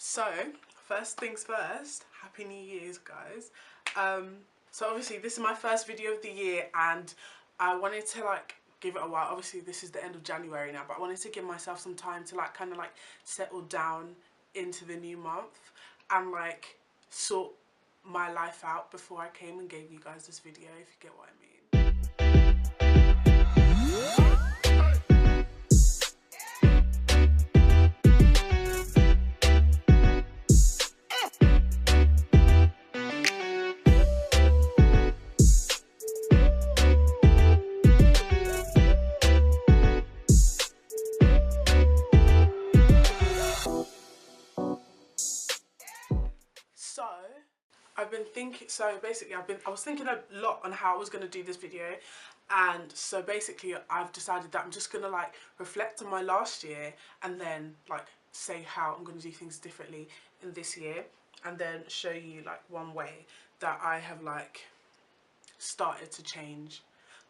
So, first things first, Happy New Year's, guys. So obviously this is my first video of the year, and I wanted to like give it a while. Obviously this is the end of January now, but I wanted to give myself some time to like kind of like settle down into the new month and like sort my life out before I came and gave you guys this video, if you get what I mean. I was thinking a lot on how I was going to do this video, and so basically I've decided that I'm just going to like reflect on my last year and then like say how I'm going to do things differently in this year, and then show you like one way that I have like started to change.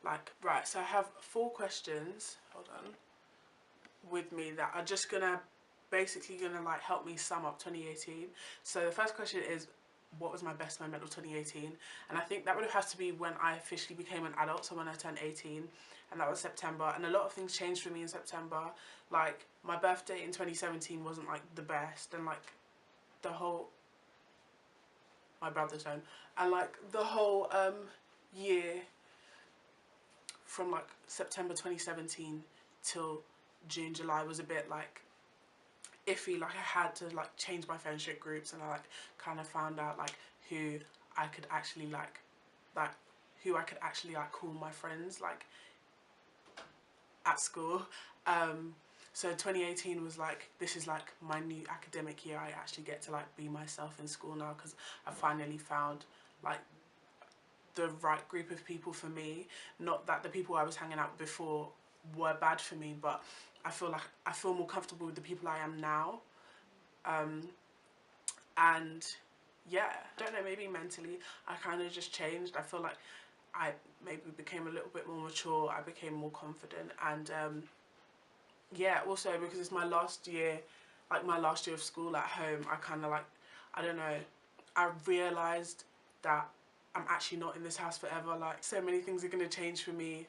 Like, right, so I have 4 questions, hold on, with me that are just basically gonna like help me sum up 2018. So the first question is, what was my best moment of 2018? And I think that would have to be when I officially became an adult, so when I turned 18, and that was September. And a lot of things changed for me in September. Like, my birthday in 2017 wasn't like the best, and like the whole, my brother's home, and like the whole year from like September 2017 till June, July was a bit like iffy. Like, I had to like change my friendship groups, and I like kind of found out like who I could actually like call my friends like at school. So 2018 was like, this is like my new academic year. I actually get to like be myself in school now, because I finally found like the right group of people for me. Not that the people I was hanging out with before were bad for me, but I feel more comfortable with the people I am now. And yeah, I don't know, maybe mentally I kind of just changed. I feel like I maybe became a little bit more mature, I became more confident, and yeah, also because it's my last year, like my last year of school at home, I kind of like, I don't know, I realised that I'm actually not in this house forever. Like, so many things are going to change for me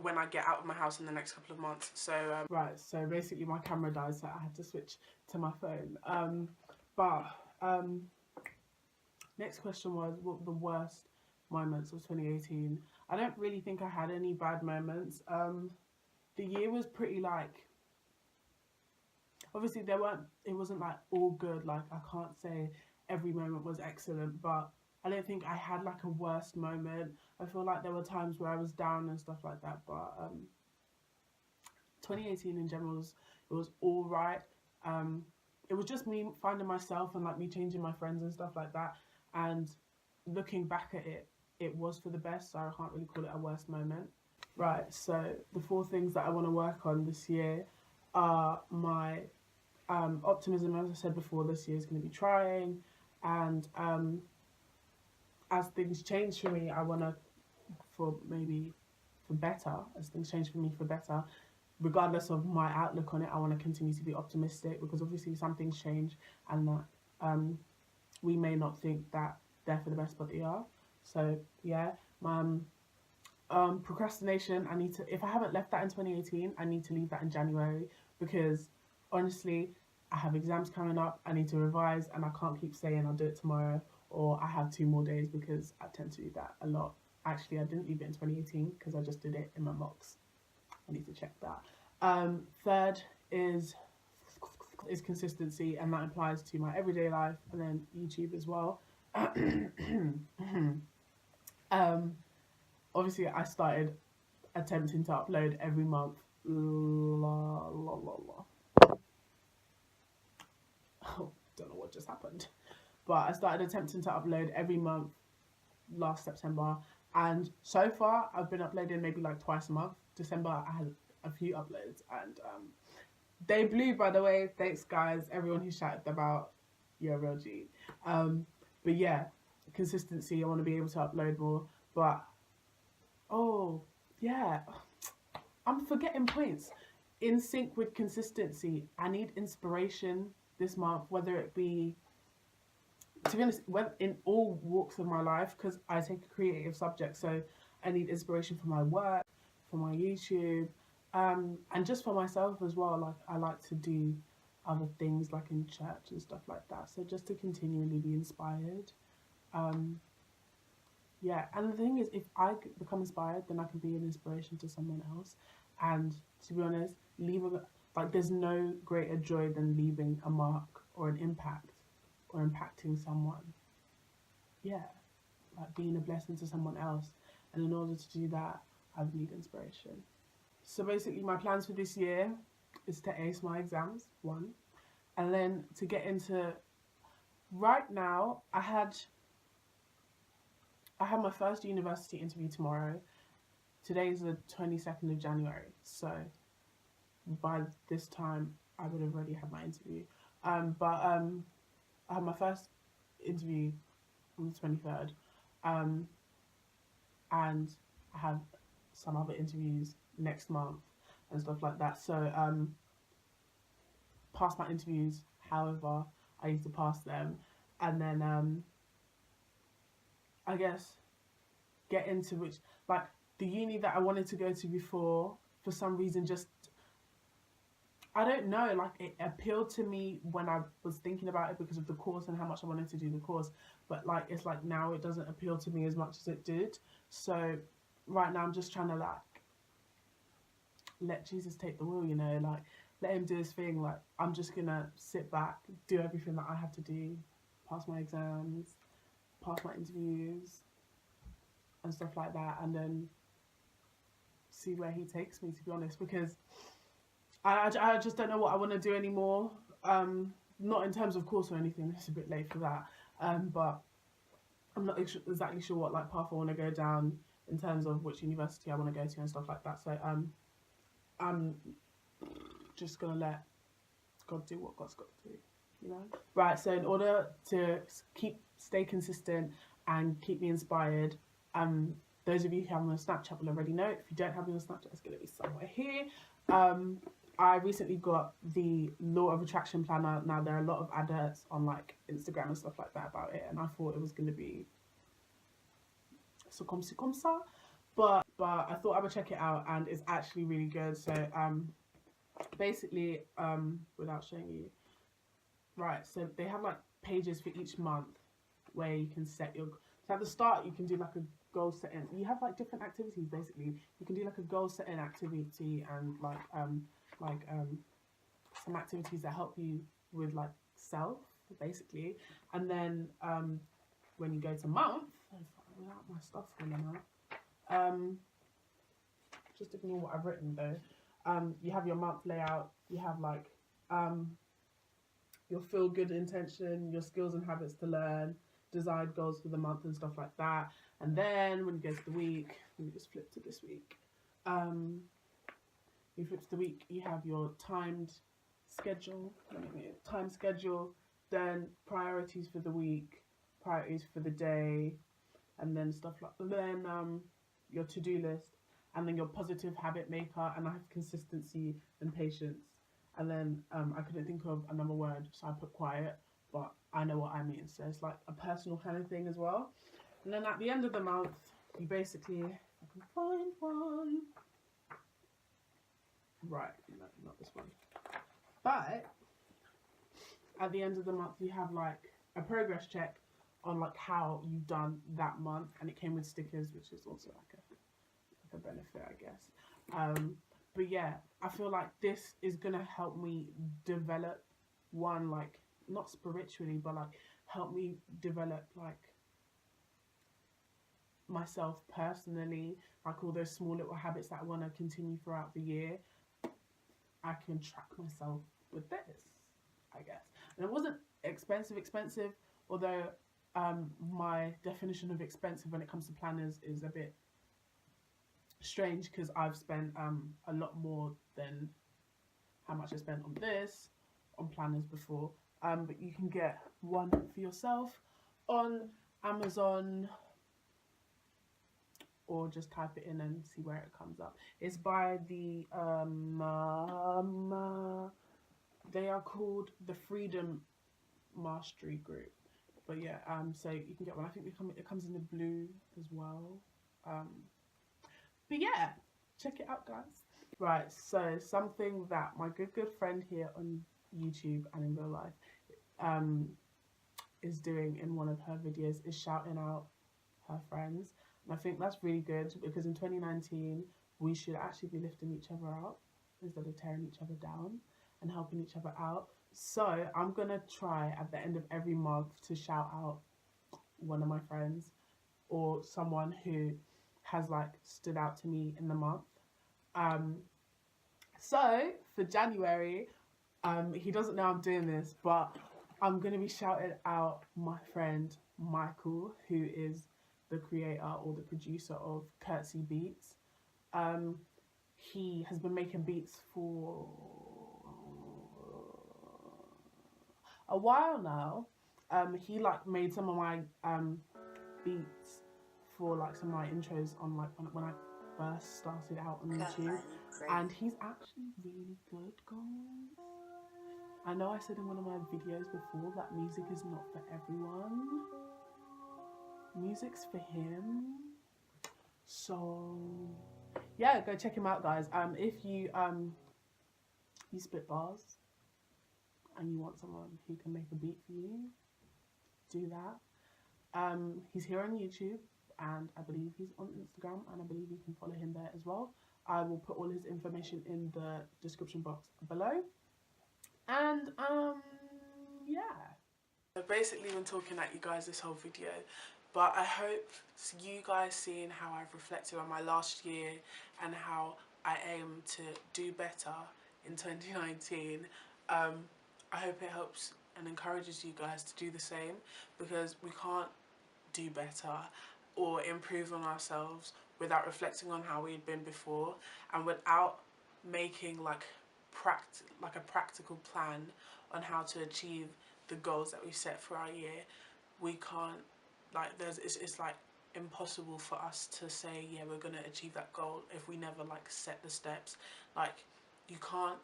when I get out of my house in the next couple of months. So right, so basically my camera died, so I had to switch to my phone. Next question was, what were the worst moments of 2018? I don't really think I had any bad moments. The year was pretty like, obviously it wasn't like all good. Like, I can't say every moment was excellent, but I don't think I had like a worst moment. I feel like there were times where I was down and stuff like that, but 2018 in general was all right. It was just me finding myself and like me changing my friends and stuff like that. And looking back at it, it was for the best, so I can't really call it a worst moment. Right, so the 4 things that I want to work on this year are my optimism. As I said before, this year is going to be trying, and as things change for me, I want to, as things change for me for better, regardless of my outlook on it, I want to continue to be optimistic, because obviously some things change, and that we may not think that they're for the best, but they are. So yeah, procrastination, if I haven't left that in 2018, I need to leave that in January, because honestly, I have exams coming up, I need to revise, and I can't keep saying I'll do it tomorrow, or I have 2 more days, because I tend to do that a lot. Actually, I didn't leave it in 2018 because I just did it in my mocks. I need to check that. Third is consistency, and that applies to my everyday life and then YouTube as well. Obviously I started attempting to upload every month. Oh, don't know what just happened, but I started attempting to upload every month last September, and so far I've been uploading maybe like twice a month. December I had a few uploads, and they blew, by the way. Thanks guys, everyone who shouted about, you're a real G. But yeah, consistency, I want to be able to upload more, but oh yeah, I'm forgetting points. In sync with consistency, I need inspiration this month, whether it be, to be honest, in all walks of my life, because I take a creative subject, so I need inspiration for my work, for my YouTube, and just for myself as well. Like, I like to do other things like in church and stuff like that, so just to continually be inspired. Yeah, and the thing is, if I become inspired, then I can be an inspiration to someone else. And to be honest, there's no greater joy than leaving a mark or an impact or impacting someone. Yeah, like being a blessing to someone else. And in order to do that, I would need inspiration. So basically, my plans for this year is to ace my exams, one, and then to get into, right now, I had my first university interview tomorrow. Today is the 22nd of January, so by this time I would have already had my interview. I had my first interview on the 23rd, and I have some other interviews next month and stuff like that. So pass my interviews, however I need to pass them, and then I guess get into which, like, the uni that I wanted to go to before, for some reason, just, I don't know, like, it appealed to me when I was thinking about it because of the course and how much I wanted to do the course, but like, it's like now it doesn't appeal to me as much as it did. So right now I'm just trying to, like, let Jesus take the wheel, you know, like, let him do his thing. Like, I'm just gonna sit back, do everything that I have to do, pass my exams, pass my interviews and stuff like that, and then see where he takes me, to be honest, because I just don't know what I want to do anymore. Not in terms of course or anything, it's a bit late for that, but I'm not exactly sure what, like, path I want to go down in terms of which university I want to go to and stuff like that. So I'm just gonna let God do what God's got to do, you know. Right, so in order to stay consistent and keep me inspired, those of you who have me on Snapchat will already know. If you don't have me on Snapchat, it's going to be somewhere here. I recently got the Law of Attraction Planner. Now, there are a lot of adverts on, like, Instagram and stuff like that about it, and I thought it was going to be so comme ça, but I thought I would check it out, and it's actually really good. So basically, without showing you, right, so they have, like, pages for each month where you can set your, so at the start you can do, like, a goal setting. You have, like, different activities. Basically, you can do, like, a goal setting activity and some activities that help you with, like, self, basically. And then when you go to month, without my stuff falling out, just ignore what I've written though. You have your month layout. You have, like, your feel good intention, your skills and habits to learn, desired goals for the month and stuff like that. And then when you go to the week, let me just flip to this week. You flip to the week, you have your timed schedule, time schedule, then priorities for the week, priorities for the day, and then stuff like, then your to-do list, and then your positive habit maker, and I have consistency and patience. And then I couldn't think of another word, so I put quiet, but I know what I mean. So it's like a personal kind of thing as well. And then at the end of the month, you basically, if I can find one, right, no, not this one. But at the end of the month, you have, like, a progress check on, like, how you've done that month, and it came with stickers, which is also like a benefit, I guess. But yeah, I feel like this is gonna help me develop, one, like, not spiritually, but, like, help me develop, like, myself personally, like, all those small little habits that I want to continue throughout the year. I can track myself with this, I guess. And it wasn't expensive, although my definition of expensive when it comes to planners is a bit strange, because I've spent a lot more than how much I spent on this, on planners before. But you can get one for yourself on Amazon, or just type it in and see where it comes up. It's by the They are called the Freedom Mastery Group. But yeah, so you can get one. I think it comes in the blue as well. But yeah, check it out, guys. Right, so something that my good friend here on YouTube and in real life is doing in one of her videos is shouting out her friends. And I think that's really good, because in 2019 we should actually be lifting each other up instead of tearing each other down and helping each other out. So I'm gonna try at the end of every month to shout out one of my friends or someone who has like stood out to me in the month. So for January, he doesn't know I'm doing this, but I'm gonna be shouting out my friend Michael, who is the creator or the producer of Curtsy Beats. He has been making beats for a while now. He like made some of my beats for like some of my intros on like when I first started out on YouTube, and he's actually really good, guys. I know I said in one of my videos before that music is not for everyone. Music's for him. So yeah, go check him out, guys. If you you spit bars and you want someone who can make a beat for you, do that. He's here on YouTube, and I believe he's on Instagram, and I believe you can follow him there as well. I will put all his information in the description box below. And yeah. I've basically been talking at you guys this whole video, but I hope you guys seeing how I've reflected on my last year and how I aim to do better in 2019. I hope it helps and encourages you guys to do the same, because we can't do better or improve on ourselves without reflecting on how we had been before, and without making like a practical plan on how to achieve the goals that we set for our year. We can't, like, it's like impossible for us to say, yeah, we're gonna achieve that goal if we never like set the steps. Like, you can't.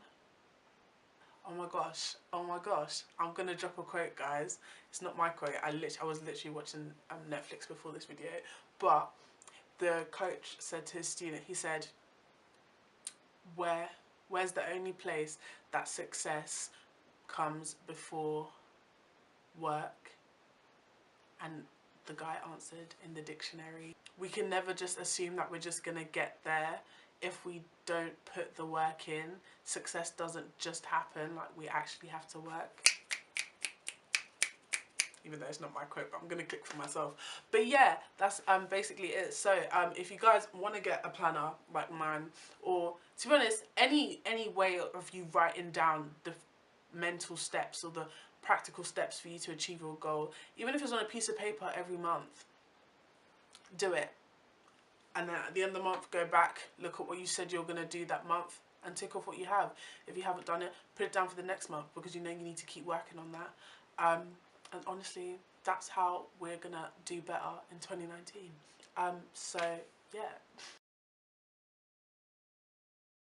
Oh my gosh, I'm gonna drop a quote, guys. It's not my quote. I was literally watching Netflix before this video, but the coach said to his student, he said, where's the only place that success comes before work? And the guy answered in the dictionary. We can never just assume that we're just gonna get there if we don't put the work in. Success doesn't just happen, like, we actually have to work. Even though it's not my quote, but I'm gonna click for myself. But yeah, that's basically it. So if you guys want to get a planner like mine, or to be honest, any way of you writing down the mental steps or the practical steps for you to achieve your goal, even if it's on a piece of paper every month, do it. And then at the end of the month, go back, look at what you said you're going to do that month, and tick off what you have. If you haven't done it, put it down for the next month, because you know you need to keep working on that. And honestly, that's how we're going to do better in 2019. So yeah.